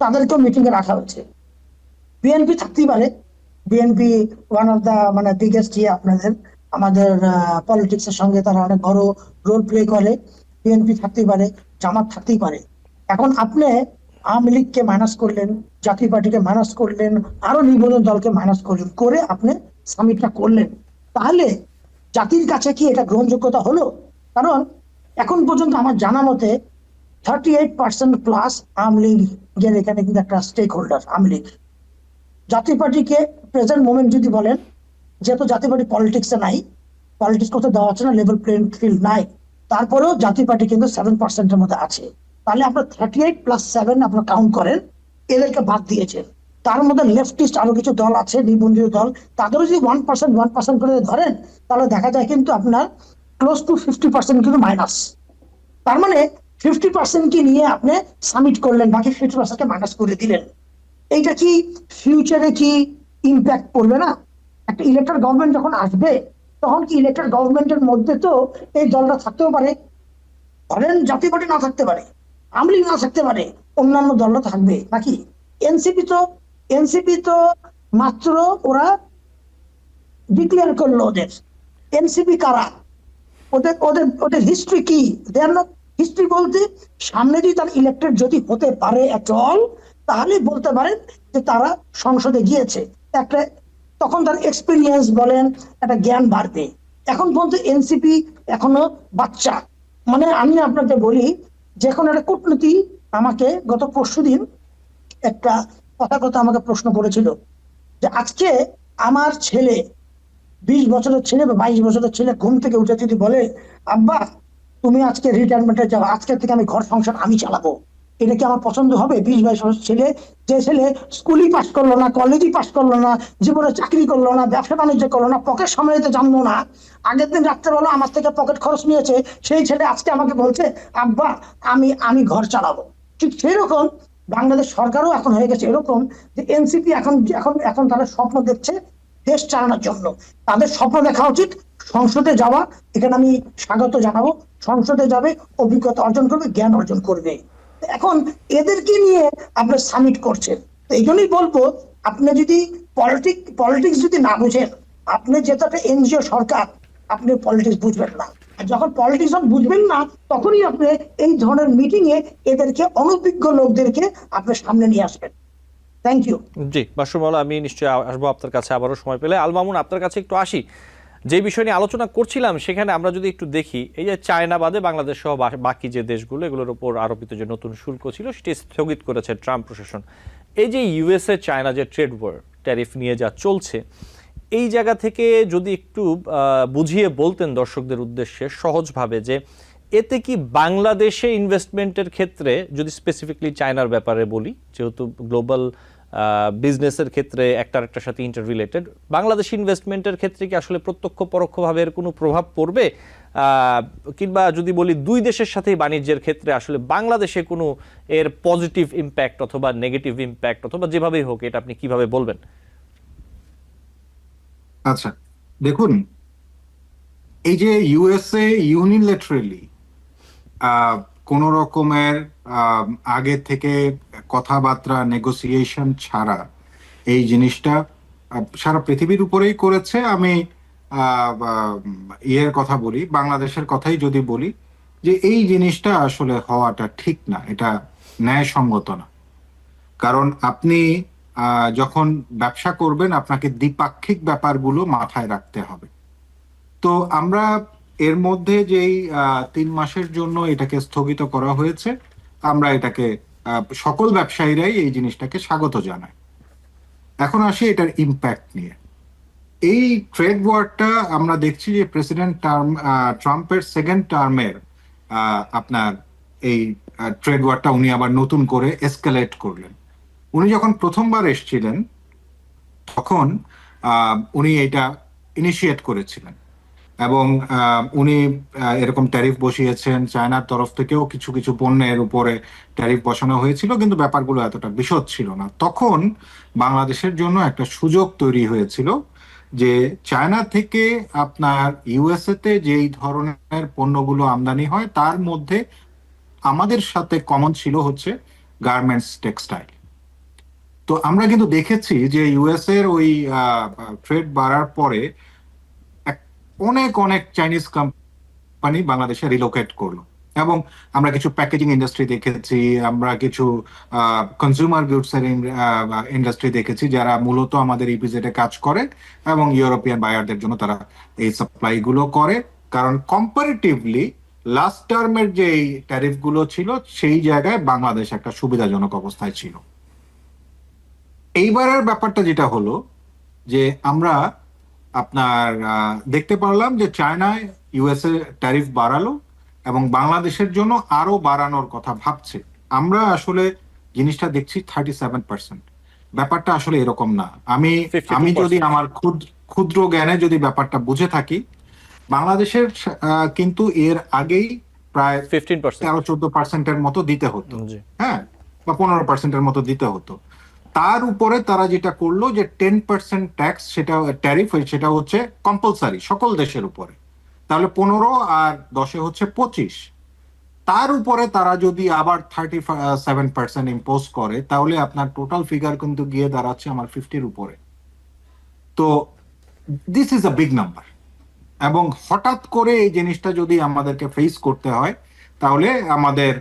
তাদেরকেও মিটিং এ রাখা হয়েছে। বিএনপি থাকতেই পারে, BNP one of the biggest আপনাদের আমাদের পলিটিক্স এর সঙ্গে তারা অনেক বড় রোল প্লে করে। বিএনপি থাকতেই পারে, জামাত থাকতেই পারে। এখন আপনি আওয়ামী লীগকে মাইনাস করলেন, জাতীয় পার্টিকে মাইনাস করলেন, আরো নিবন্ধন দলকে মাইনাস করলেন, করে আপনি সামিটটা করলেন। তাহলে জাতির কাছে কি এটা গ্রহণযোগ্যতা হলো? কারণ এখন পর্যন্ত আমার জানা মতে 38% প্লাস আওয়ামী লীগের এখানে কিন্তু একটা স্টেক হোল্ডার আওয়ামী লীগ। জাতীয় পার্টিকে প্রেজেন্ট মোমেন্ট যদি বলেন, যেহেতু জাতীয় পার্টি পলিটিক্সে নাই, পলিটিক্স করতে দেওয়া হচ্ছে না, লেভেল প্লেইং ফিল্ড নাই, তারপরেও জাতীয় পার্টি কিন্তু 7%-এর মধ্যে আছে। তাহলে আপনার 38+7 আপনার কাউন্ট করেন, এদেরকে বাদ দিয়েছেন। তার মধ্যে লেফটিস্ট আরো কিছু দল আছে, নিবন্ধিত দল, তাদেরও যদি 1% করে ধরেন, তাহলে দেখা যায় কিন্তু আপনার ক্লোজ টু 50% কিন্তু মাইনাস। তার মানে 50% কে নিয়ে আপনি সামিট করলেন, বাকি 50%কে মাইনাস করে দিলেন। এইটা কি ফিউচারে কি ইম্প্যাক্ট পড়বে না? একটা ইলেকটেড গভর্নমেন্ট যখন আসবে, তখন কি ইলেকটেড গভর্নমেন্টের মধ্যে তো এই দলটা থাকতেও পারে, ধরেন জাতীয় পার্টি না থাকতে পারে, আওয়ামী লীগ না থাকতে পারে, অন্যান্য দলটা থাকবে নাকি? এনসিপি তো মাত্র ওরা ডিক্লেয়ার করলো ওদের। এনসিপি কারা? ওদের ওদের ওদের হিস্ট্রি কি? দেয়ার নট হিস্ট্রি বলতে, সামনে যদি তারা ইলেক্টেড যদি হতে পারে এট অল, তাহলে বলতে পারেন যে তারা সংসদে গিয়েছে, একটা তখন তার এক্সপিরিয়েন্স বলেন, একটা জ্ঞান বাড়বে। এখন পর্যন্ত এনসিপি এখনো বাচ্চা। মানে আমি আপনাকে বলি, যে কোনো একটা কূটনীতি আমাকে গত পরশুদিন একটা কথা আমাকে প্রশ্ন করেছিল যে আজকে আমার ছেলে, 20 বছরের ছেলে বা 22 বছরের ছেলে ঘুম থেকে উঠে যদি বলে, আব্বা তুমি আজকে রিটায়ারমেন্টে যাও, আজকের থেকে আমি ঘর সংসার আমি চালাবো, এটা কি আমার পছন্দ হবে? 20-22 বছরের ছেলে, যে ছেলে স্কুলই পাস করলো না, কলেজই পাস করলো না, জীবনে চাকরি করলো না, ব্যবসা বাণিজ্য করলো না, পকেট সামলাতে জানলো না, আগের দিন রাত্রেবেলা আমার থেকে পকেট খরচ নিয়েছে, সেই ছেলে আজকে আমাকে বলছে আব্বা আমি ঘর চালাবো। ঠিক সেরকম বাংলাদেশ সরকারও এখন হয়ে গেছে এরকম, যে এনসিপি এখন এখন এখন তারা স্বপ্ন দেখছে দেশ চালানোর জন্য। তাদের স্বপ্ন দেখা উচিত সংসদে যাওয়া, এখানে আমি স্বাগত জানাবো। সংসদে যাবে, অভিজ্ঞতা অর্জন করবে, জ্ঞান অর্জন করবে। এখন এদেরকে নিয়ে আপনি সামিট করছেন, তো এই জন্যই বলবো, আপনি যদি পলিটিক্স যদি না বুঝেন, আপনি যেটা একটা এনজিও সরকার, আপনি পলিটিক্স বুঝবেন না। আর যখন পলিটিক্স বুঝবেন না, তখনই আপনি এই ধরনের মিটিং এ এদেরকে, অনভিজ্ঞ লোকদেরকে আপনি সামনে নিয়ে আসবেন। Thank you. জি মাসুর মাওলা, আমি নিশ্চয়ই আসবো আপনার কাছে আবারও সময় পেলে। আল মামুন, আপনার কাছে একটু আসি। যে বিষয় নিয়ে আলোচনা করছিলাম, সেখানে আমরা যদি একটু দেখি, এই যে চায়না বাদে বাংলাদেশ সহ বাকি যে দেশগুলো, এগুলোর উপর আরোপিত যে নতুন শুল্ক ছিল সেটি স্থগিত করেছে ট্রাম্প প্রশাসন। এই যে ইউএসএ চায়না যে ট্রেড ওয়ার, ট্যারিফ নিয়ে যা চলছে, এই জায়গা থেকে যদি একটু বুঝিয়ে বলতেন দর্শকদের উদ্দেশ্যে সহজভাবে যে এতে কি বাংলাদেশে ইনভেস্টমেন্টের ক্ষেত্রে, যদি স্পেসিফিকলি চায়নার ব্যাপারে বলি, যেহেতু গ্লোবাল বিজনেসের ক্ষেত্রে একটার একটার সাথে ইন্টার রিলেটেড, বাংলাদেশ ইনভেস্টমেন্টের ক্ষেত্রে কি আসলে প্রত্যক্ষ পরোক্ষভাবে এর কোনো প্রভাব পড়বে, কিংবা যদি বলি দুই দেশের সাথেই বাণিজ্যের ক্ষেত্রে আসলে বাংলাদেশে কোনো এর পজিটিভ ইম্প্যাক্ট অথবা নেগেটিভ ইম্প্যাক্ট অথবা যেভাবেই হোক, এটা আপনি কিভাবে বলবেন? আচ্ছা, দেখুন, এই যে ইউএসএ ইউনিল্যাটারালি কোন রকমের আগে থেকে কথাবার্তা নেগোসিয়েশন ছাড়া এই জিনিসটা সারা পৃথিবীর উপরেই করেছে। আমি ইয়ের কথা বলি, বাংলাদেশের কথাই যদি বলি, যে এই জিনিসটা আসলে হওয়াটা ঠিক না, এটা ন্যায়সঙ্গত না। কারণ আপনি যখন ব্যবসা করবেন আপনাকে দ্বিপাক্ষিক ব্যাপারগুলো মাথায় রাখতে হবে। তো আমরা এর মধ্যে যেই 3 মাসের জন্য এটাকে স্থগিত করা হয়েছে, আমরা এটাকে সকল ব্যবসায়ীরাই এই জিনিসটাকে স্বাগত জানায়। এখন আসি এটার ইম্প্যাক্ট নিয়ে। এই ট্রেড ওয়ারটা আমরা দেখছি যে প্রেসিডেন্ট ট্রাম্পের সেকেন্ড টার্মের আপনার এই ট্রেড ওয়ারটা উনি আবার নতুন করে এসকেলেট করলেন। উনি যখন প্রথমবার এসেছিলেন তখন উনি এটা ইনিশিয়েট করেছিলেন এবং উনি এরকম ট্যারিফ বসিয়েছেন। চায়নার তরফ থেকেও কিছু কিছু পণ্যের উপরে ট্যারিফ বসানো হয়েছিল, কিন্তু ব্যাপারগুলো এতটা বিশদ ছিল না। তখন বাংলাদেশের জন্য একটা সুযোগ তৈরি হয়েছিল যে চায়না থেকে আপনার ইউএসএ তে যেই ধরনের পণ্যগুলো আমদানি হয় তার মধ্যে আমাদের সাথে কমন ছিল হচ্ছে গার্মেন্টস, টেক্সটাইল। তো আমরা কিন্তু দেখেছি যে ইউএসএ এর ওই ট্রেড বাড়ার পরে অনেক অনেক চাইনিজ কোম্পানি বাংলাদেশে রিলোকেট করলো এবং আমরা কিছু প্যাকেজিং ইন্ডাস্ট্রি দেখেছি, আমরা কিছু কনজিউমার গুডস এর ইন্ডাস্ট্রি দেখেছি যারা মূলত আমাদের ইপিজেডে কাজ করে এবং ইউরোপিয়ান বায়ারদের জন্য তারা এই সাপ্লাই গুলো করে। কারণ কম্পারেটিভলি লাস্ট টার্মের যে ট্যারিফ গুলো ছিল সেই জায়গায় বাংলাদেশ একটা সুবিধাজনক অবস্থায় ছিল। এইবারের ব্যাপারটা যেটা হলো যে আমরা আপনার দেখতে পারলাম যে চায়নায় ইউএসএ ট্যারিফ বাড়ালো এবং বাংলাদেশের জন্য আরো বাড়ানোর কথা ভাবছে। আমরা আসলে জিনিসটা দেখছি 37%। ব্যাপারটা আসলে এরকম না। আমি যদি আমার ক্ষুদ্র জ্ঞানে যদি ব্যাপারটা বুঝে থাকি, বাংলাদেশের কিন্তু এর আগেই প্রায় 13-14%-এর মতো দিতে হতো, হ্যাঁ, বা 15%-এর মতো দিতে হতো। তার উপরে তারা যেটা করলো যে 10% ট্যাক্স, সেটা ট্যারিফ, সেটা হচ্ছে কম্পালসারি সকল দেশের উপরে। তাহলে 15 আর 10 হচ্ছে 25। তার উপরে তারা যদি আবার 37% ইম্পোজ করে তাহলে আপনার টোটাল ফিগার কিন্তু গিয়ে দাঁড়াচ্ছে আমার 50-র উপরে। তো this is a big number এবং হঠাৎ করে এই জিনিসটা যদি আমাদেরকে ফেস করতে হয় তাহলে আমাদের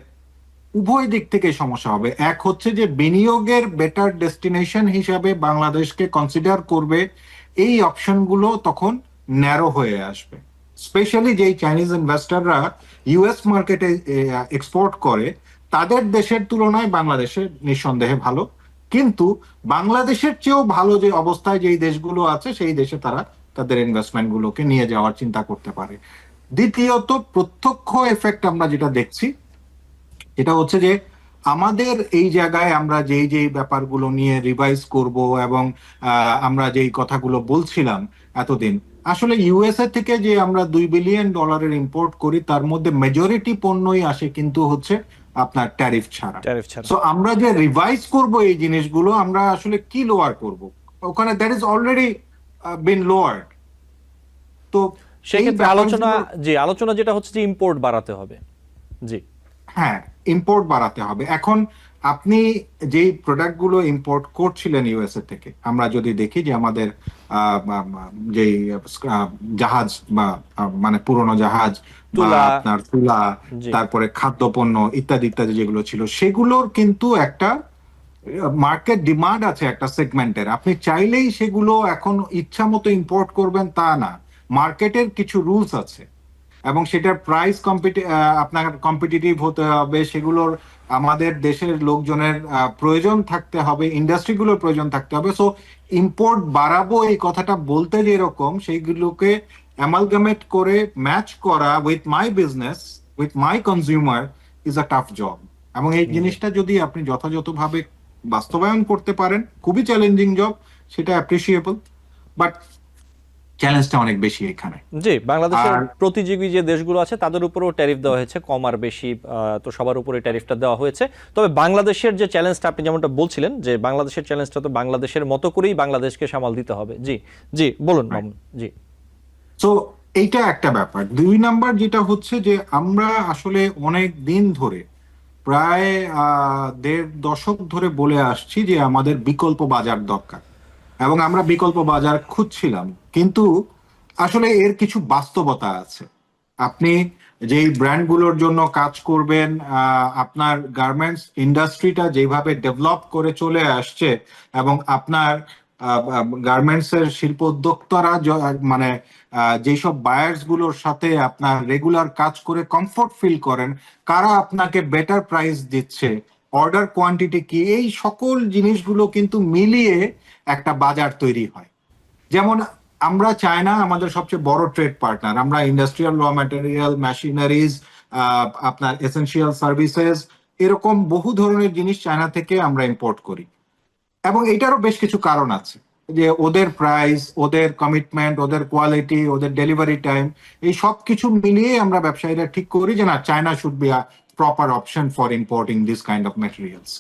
উভয় দিক থেকে সমস্যা হবে। এক হচ্ছে যে বিনিয়োগের বেটার ডেস্টিনেশন হিসাবে বাংলাদেশকে কনসিডার করবে, এই অপশনগুলো তখন ন্যারো হয়ে আসবে। স্পেশালি যেই চাইনিজ ইনভেস্টররা ইউএস মার্কেটে এক্সপোর্ট করে তাদের দেশের তুলনায় বাংলাদেশে নিঃসন্দেহে ভালো, কিন্তু বাংলাদেশের চেয়েও ভালো যে অবস্থায় যেই দেশগুলো আছে সেই দেশে তারা তাদের ইনভেস্টমেন্ট গুলোকে নিয়ে যাওয়ার চিন্তা করতে পারে। দ্বিতীয়ত, প্রত্যক্ষ এফেক্ট আমরা যেটা দেখছি এটা হচ্ছে যে আমাদের এই জায়গায় আমরা যেই ব্যাপারগুলো নিয়ে রিভাইজ করব এবং আমরা যেই কথাগুলো বলছিলাম এতদিন, আসলে ইউএসএ থেকে যে আমরা $2 বিলিয়ন ইম্পোর্ট করি তার মধ্যে মেজরিটি পণ্যই আসে কিন্তু হচ্ছে আপনার ট্যারিফ ছাড়া। সো আমরা যে রিভাইজ করব এই জিনিসগুলো, আমরা আসলে কি লোয়ার করব? ওখানে that is already been lowered. তো সেক্ষেত্রে আলোচনা যেটা হচ্ছে যে ইম্পোর্ট বাড়াতে হবে। জি হ্যাঁ, ইম্পোর্ট বাড়াতে হবে। এখন আপনি যেই প্রোডাক্টগুলো ইম্পোর্ট করছিলেন ইউএসএ থেকে, আমরা যদি দেখি যে আমাদের যেই জাহাজ বা মানে পুরনো জাহাজ, আপনার তুলা, তারপরে খাদ্যপণ্য ইত্যাদি ইত্যাদি যেগুলো ছিল, সেগুলোর কিন্তু একটা মার্কেট ডিমান্ড আছে একটা সেগমেন্টের। আপনি চাইলেই সেগুলো এখন ইচ্ছা মতো ইম্পোর্ট করবেন তা না, মার্কেটের কিছু রুলস আছে। এবং সেটার প্রাইস আপনার কম্পিটিটিভ হতে হবে, সেগুলোর আমাদের দেশের লোকজনের প্রয়োজন থাকতে হবে, ইন্ডাস্ট্রিগুলোর প্রয়োজন থাকতে হবে। সো ইম্পোর্ট বাড়াবো এই কথাটা বলতে যেরকম, সেইগুলোকে অ্যামালগামেট করে ম্যাচ করা with my business, with my consumer is a tough job. এবং এই জিনিসটা যদি আপনি যথাযথভাবে বাস্তবায়ন করতে পারেন, খুবই চ্যালেঞ্জিং জব, সেটা অ্যাপ্রিসিয়েবল, বাট চ্যালেঞ্জটা অনেক বেশি এখানে। জি, বাংলাদেশের আর- প্রতিযোগী যে দেশগুলো আছে তাদের উপরেও ট্যারিফ দেওয়া হয়েছে, কম আর বেশি, তো সবার উপরে ট্যারিফটা দেওয়া হয়েছে। তবে বাংলাদেশের যে চ্যালেঞ্জটা আপনি যেমনটা বলছিলেন, যে বাংলাদেশের চ্যালেঞ্জটা তো বাংলাদেশের মতো করেই বাংলাদেশকে সামাল দিতে হবে। জি জি, বলুন মামুন। জি, তো এইটা একটা ব্যাপার। 2 নাম্বার যেটা হচ্ছে যে আমরা আসলে অনেক দিন ধরে, প্রায় 1.5 দশক ধরে বলে আসছি যে আমাদের বিকল্প বাজার দরকার, এবং আমরা বিকল্প বাজার খুঁজছিলাম। কিন্তু আসলে এর কিছু বাস্তবতা আছে। আপনি যেই ব্র্যান্ডগুলোর জন্য কাজ করবেন, আপনার গার্মেন্টস ইন্ডাস্ট্রিটা যেভাবে ডেভেলপ করে চলে আসছে, এবং আপনার গার্মেন্টস এর শিল্প উদ্যোক্তারা মানে যেসব বায়ার্স গুলোর সাথে আপনার রেগুলার কাজ করে কমফোর্ট ফিল করেন, কারা আপনাকে বেটার প্রাইস দিচ্ছে, অর্ডার কোয়ান্টিটি কি, এই সকল জিনিসগুলো কিন্তু মিলিয়ে একটা বাজার তৈরি হয়। যেমন আমরা চায়না আমাদের সবচেয়ে বড় ট্রেড পার্টনার, আমরা ইন্ডাস্ট্রিয়াল র ম্যাটেরিয়াল, মেশিনারিজ, আপনার এসেনশিয়াল সার্ভিসেস, এরকম বহু ধরনের জিনিস চায়না থেকে আমরা ইম্পোর্ট করি। এবং এটারও বেশ কিছু কারণ আছে, যে ওদের প্রাইস, ওদের কমিটমেন্ট, ওদের কোয়ালিটি, ওদের ডেলিভারি টাইম, এই সব কিছু মিলিয়ে আমরা ব্যবসায়ীরা ঠিক করি যে না, China should be a proper option for importing this kind of materials.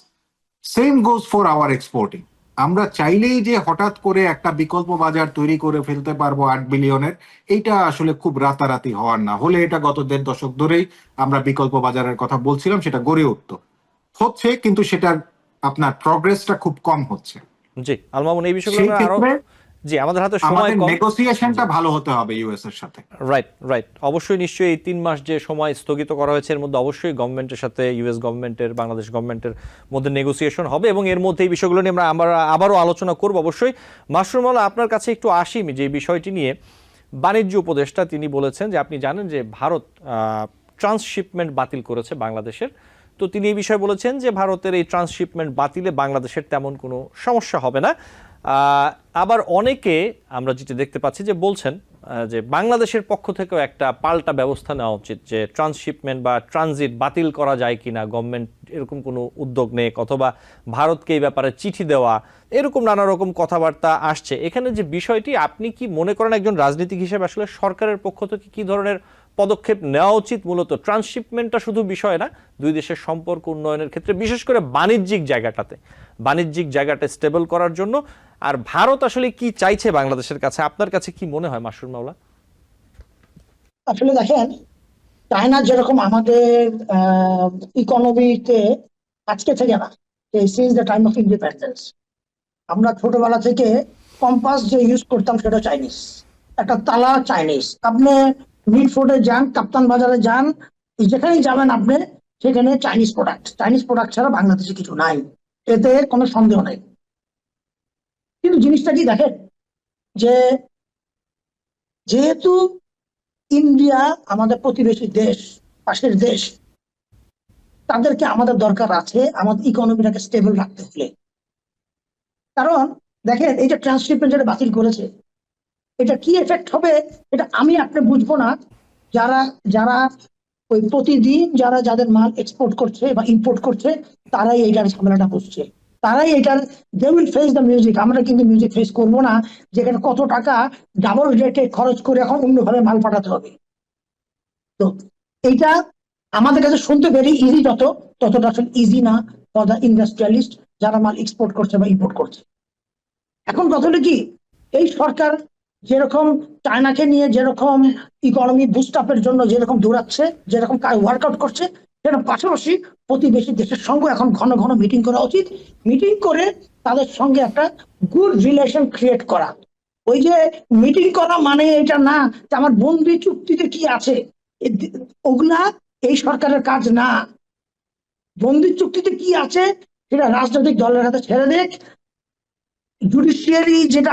Same goes for our exporting. আমরা চাইলেই যে হঠাৎ করে একটা বিকল্প বাজার তৈরি করে ফেলতে পারবো 8 বিলিয়নের, এইটা আসলে খুব রাতারাতি হওয়ার না। হলে এটা গত 1.5 দশক ধরেই আমরা বিকল্প বাজারের কথা বলছিলাম, সেটা গড়ে উঠতো, হচ্ছে, কিন্তু সেটার আপনার প্রগ্রেসটা খুব কম হচ্ছে। জি আল মামুন, এই বিষয়গুলো সেই আমরা আরো, ক্ষেত্রে জি আমাদের হাতে সময় আমাদের কম। নেগোসিয়েশনটা ভালো হতে হবে ইউএস এর সাথে। রাইট রাইট, অবশ্যই নিশ্চয়ই এই 3 মাস যে সময় স্থগিত করা হয়েছে, এর মধ্যে অবশ্যই গভর্নমেন্টের সাথে ইউএস গভর্নমেন্টের, বাংলাদেশ গভর্নমেন্টের মধ্যে নেগোসিয়েশন হবে, এবং এর মধ্যে এই বিষয়গুলো নিয়ে আমরা আবারও আলোচনা করব অবশ্যই। মাশরুম আল্লাহ, আপনার কাছে একটু আসি যে বিষয়টি নিয়ে। বাণিজ্য উপদেষ্টা তিনি বলেছেন যে আপনি জানেন যে ভারত ট্রান্সশিপমেন্ট বাতিল করেছে বাংলাদেশের, তো তিনি এই বিষয়ে বলেছেন যে ভারতের এই ট্রান্সশিপমেন্ট বাতিলে বাংলাদেশের তেমন কোনো সমস্যা হবে না। আবার অনেকে আমরা যেটা দেখতে পাচ্ছি যে বলছেন যে বাংলাদেশের পক্ষ থেকেও একটা পাল্টা ব্যবস্থা নেওয়া উচিত, যে ট্রান্সশিপমেন্ট বা ট্রানজিট বাতিল করা যায় কিনা, গভর্নমেন্ট এরকম কোনো উদ্যোগ নেক, অথবা ভারতকে এই ব্যাপারে চিঠি দেওয়া, এরকম নানা রকম কথাবার্তা আসছে। এখানে যে বিষয়টি, আপনি কি মনে করেন একজন রাজনীতিক হিসেবে আসলে সরকারের পক্ষ থেকে কি ধরনের পদক্ষেপ নেওয়া উচিত? মূলত ট্রান্সশিপমেন্টটা শুধু বিষয় না, দুই দেশের সম্পর্ক উন্নয়নের ক্ষেত্রে, বিশেষ করে বাণিজ্যিক জায়গাটা স্টেবল করার জন্য। আর ভারত আসলে কি চাইছে বাংলাদেশের কাছে, আপনার কাছে কি মনে হয় মাসুর মাওলা? আসলে দেখেন, চায়না যেরকম আমাদের ইকোনমিতে আজকে থেকে না, since the time of independence, আমরা ছোটবেলা থেকে কম্পাস যে ইউজ করতাম সেটা চাইনিজ, একটা তালা চাইনিজ। আপনি মিডফোর্ডে যান, কাপ্তান বাজারে যান, যেখানেই যাবেন আপনি সেখানে চাইনিজ প্রোডাক্ট ছাড়া বাংলাদেশে কিছু নাই, এতে কোনো সন্দেহ নেই। কিন্তু জিনিসটা কি দেখেন, যে যেহেতু ইন্ডিয়া আমাদের প্রতিবেশী দেশ, পাশের দেশ, তাদেরকে আমাদের দরকার আছে আমাদের ইকোনমিটাকে স্টেবল রাখতে হলে। কারণ দেখেন, এই যে ট্রান্সশিপমেন্ট যেটা বাতিল করেছে, এটা কি এফেক্ট হবে এটা আমি আপনি বুঝবো না। যারা যারা ওই প্রতিদিন যাদের মাল এক্সপোর্ট করছে বা ইম্পোর্ট করছে, তারাই এইটার ঝামেলাটা বুঝছে, তারাই এটার they will face the music. আমরা কিন্তু মিউজিক ফেস করবো না, যেখানে কত টাকা ডাবল রেটে খরচ করে এখন অন্যভাবে মাল পাঠাতে হবে। তো এইটা আমাদের কাছে শুনতে ভেরি ইজি, ততটা আসলে ইজি না ফর দ্য ইন্ডাস্ট্রিয়ালিস্ট যারা মাল এক্সপোর্ট করছে বা ইম্পোর্ট করছে। এখন কথা হলো কি, এই সরকার যেরকম চায়নাকে নিয়ে যেরকম ইকোনমি বুস্ট আপের জন্য যেরকম দৌড়াচ্ছে, যেরকম ওয়ার্কআউট করছে, সেরকম পাশাপাশি প্রতিবেশী দেশের সঙ্গে এখন ঘন ঘন মিটিং করা উচিত। মিটিং করে তাদের সঙ্গে একটা গুড রিলেশন ক্রিয়েট করা। ওই যে মিটিং করা মানে এটা না যে আমার বন্দি চুক্তিতে কি আছে, ওগুলা এই সরকারের কাজ না। বন্দি চুক্তিতে কি আছে সেটা রাজনৈতিক দলের হাতে ছেড়ে দেখ। জুডিশিয়ারি যেটা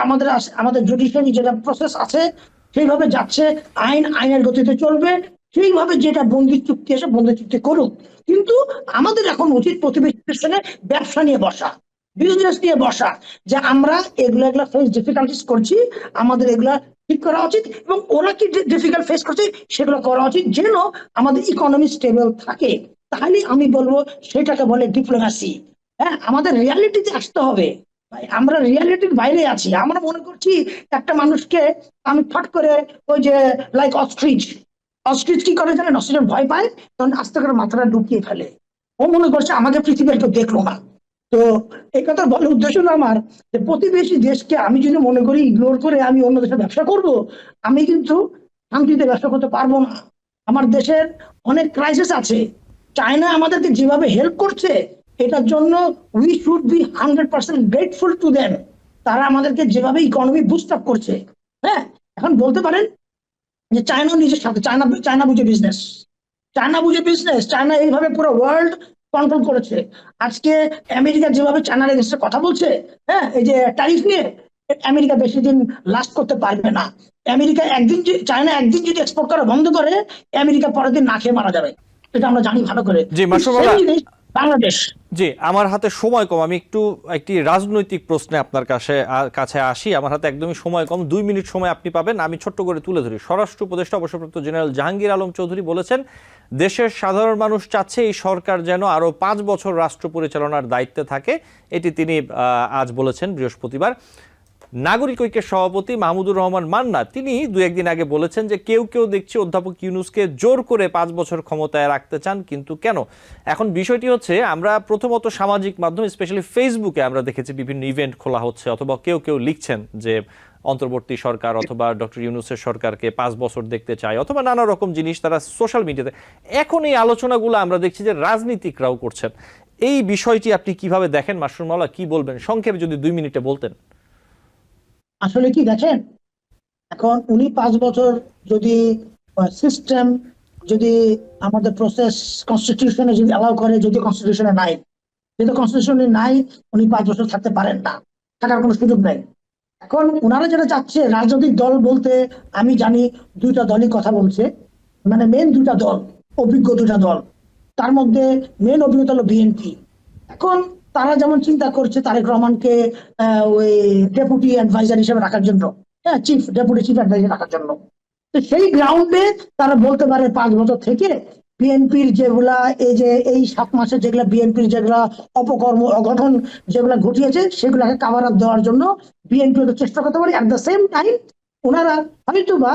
আমাদের জুডিশিয়ারি যেটা প্রসেস আছে সেইভাবে যাচ্ছে, আইনের গতিতে চলবে, সেইভাবে যেটা বন্দি চুক্তি আছে বন্দি চুক্তি করুক, কিন্তু আমাদের এখন উচিত প্রতিবেশীদের সঙ্গে ব্যবসা নিয়ে বসা, বিজনেস নিয়ে বসা, যে আমরা এগুলা ফেস ডিফিকাল্টিস করছি, আমাদের এগুলা ঠিক করা উচিত, এবং ওরা কি ডিফিকাল্ট ফেস করছে সেগুলো করা উচিত, যেন আমাদের ইকোনমি স্টেবল থাকে। তাহলে আমি বলবো সেটাকে বলে ডিপ্লোম্যাসি। হ্যাঁ, আমাদের রিয়ালিটিতে আসতে হবে। ভাই, আমরা রিয়ালিটির বাইরে আছি। আমরা মনে করছি একটা মানুষকে আমি ফট করে ওই যে লাইক অস্ট্রিচ কি করে জানেন, অস্ট্রিচ ভয় পায় তখন আস্তে করে মাথাটা ঢুকিয়ে ফেলে, ও মনে করছে আমাকে পৃথিবীর কেউ দেখলো না। তো এই কথা বলার উদ্দেশ্য না আমার, যে প্রতিবেশী দেশকে আমি যদি মনে করি ইগনোর করে আমি অন্য দেশে ব্যবসা করব, আমি কিন্তু শান্তিতে ব্যবসা করতে পারবো না। আমার দেশের অনেক ক্রাইসিস আছে, চায়না আমাদেরকে যেভাবে হেল্প করছে এটার জন্য we should be 100% grateful to them. তারা আমাদেরকে যেভাবে ইকোনমি বুস্ট আপ করছে। হ্যাঁ, এখন বলতে পারেন যে চায়না নিজের সাথে চায়না বুঝে বিজনেস, চায়না এইভাবে পুরো ওয়ার্ল্ড কন্ট্রোল করেছে। আজকে আমেরিকা যেভাবে চায়নার এগেইনস্টে কথা বলছে, হ্যাঁ, এই যে ট্যারিফ নিয়ে, আমেরিকা বেশি দিন লাস্ট করতে পারবে না। চায়না একদিন যদি এক্সপোর্ট করা বন্ধ করে, আমেরিকা পরের দিন না খেয়ে মারা যাবে, এটা আমরা জানি ভালো করে। জি, মাসুমুল্লাহ, সেই জিনিস বাংলাদেশ। জি, আমার হাতে সময় কম, আমি একটি রাজনৈতিক প্রশ্নে আপনার কাছে আসি। আমার হাতে একদমই সময় কম, 2 মিনিট সময় আপনি পাবেন, আমি ছোট্ট করে তুলে ধরি। স্বরাষ্ট্র উপদেষ্টা অবসরপ্রাপ্ত জেনারেল জাহাঙ্গীর আলম চৌধুরী বলেছেন, দেশের সাধারণ মানুষ চাচ্ছে এই সরকার যেন আরো 5 বছর রাষ্ট্র পরিচালনার দায়িত্বে থাকে। এটি তিনি আজ বলেছেন বৃহস্পতিবার। নাগরিক ঐক্যের সভাপতি মাহমুদুর রহমান মান্না তিনি 2-1 দিন আগে বলেছেন যে কেউ দেখছি অধ্যাপক ইউনূসকে জোর করে 5 বছর ক্ষমতায় রাখতে চান, কিন্তু কেন? এখন বিষয়টি হচ্ছে, আমরা প্রথমত সামাজিক মাধ্যম স্পেশালি ফেসবুকে আমরা দেখেছি বিভিন্ন ইভেন্ট খোলা হচ্ছে, অথবা কেউ লিখছেন যে অন্তর্বর্তী সরকার অথবা ডক্টর ইউনূসের সরকারকে 5 বছর দেখতে চায়, অথবা নানা রকম জিনিস তারা সোশ্যাল মিডিয়াতে। এখন এই আলোচনাগুলো আমরা দেখছি যে রাজনীতিকরাও করছেন। এই বিষয়টি আপনি কিভাবে দেখেন মাসুম মাওলা, কি বলবেন সংক্ষেপে যদি 2 মিনিটে বলতেন? আসলে কি দেখেন, এখন উনি 5 বছর যদি সিস্টেম, যদি আমাদের প্রসেস কনস্টিটিউশনে যদি অ্যালাউ করে, যদি কনস্টিটিউশনে নাই, যেহেতু কনস্টিটিউশনে নাই, উনি 5 বছর থাকতে পারেন না, থাকার কোনো সুযোগ নাই। এখন ওনারা যেটা চাচ্ছে, রাজনৈতিক দল বলতে আমি জানি 2টা দলই কথা বলছে, মানে মেন 2টা দল, অভিজ্ঞ 2টা দল, তার মধ্যে মেন অভিজ্ঞতা হলো বিএনপি। এখন তারা যেমন চিন্তা করছে তারেক রহমানকে ওই ডেপুটি অ্যাডভাইজার হিসেবে রাখার জন্য, হ্যাঁ, ডেপুটি চিফ অ্যাডভাইজার রাখার জন্য, তো সেই গ্রাউন্ডে তারা বলতে পারে 5 বছর থেকে বিএনপির যেগুলা এই 7 মাসে যেগুলা বিএনপির যেগুলা অপকর্ম অঘটন যেগুলা ঘটিয়েছে সেগুলাকে কাভার আপ দেওয়ার জন্য বিএনপি চেষ্টা করতে পারে। অ্যাট দ্য সেম টাইম ওনারা হয়তোবা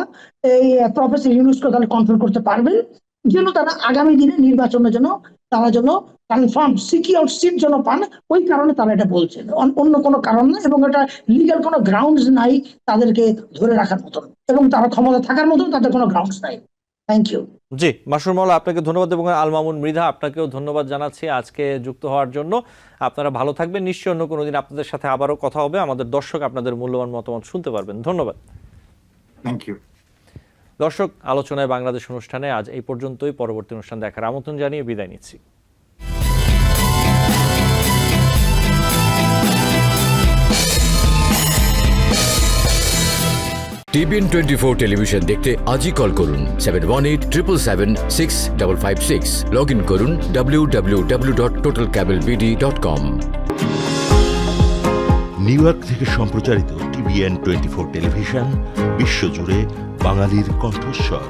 এই প্রফেসর ইউনূসকে তাহলে কন্ট্রোল করতে পারবেন, যেন তারা আগামী দিনে নির্বাচনের জন্য তারা যেন কনফার্ম সিকিউর সিট যেন পান, ওই কারণে তারা এটা বলছেন, অন্য কোনো কারণ না, এবং এটা লিগ্যাল কোনো গ্রাউন্ডস নাই তাদেরকে ধরে রাখার মতন, এবং তারা ক্ষমতা থাকার মতন তাদের কোনো গ্রাউন্ডস নাই। Thank you. জি, মাসুম মাওলা, আপনাকে ধন্যবাদ, এবং আল মামুন মৃধা আপনাকেও ধন্যবাদ জানাচ্ছি আজকে যুক্ত হওয়ার জন্য। আপনারা ভালো থাকবেন, নিশ্চয়ই অন্য কোনো দিন আপনাদের সাথে আবারও কথা হবে, আমাদের দর্শক আপনাদের মূল্যবান মতামত শুনতে পারবেন। ধন্যবাদ। Thank you. দর্শক, আলোচনায় বাংলাদেশ অনুষ্ঠানে আজ এই পর্যন্তই। পরবর্তী অনুষ্ঠান দেখার আমন্ত্রণ জানিয়ে বিদায় নিচ্ছি। TBN 24 টেলিভিশন দেখতে আজই কল করুন 7187776556। লগ ইন করুন www.totalcablebd.com। নিউ ইয়র্ক থেকে সম্প্রচারিত TBN 24 টেলিভিশন বিশ্বজুড়ে বাঙালির কণ্ঠস্বর।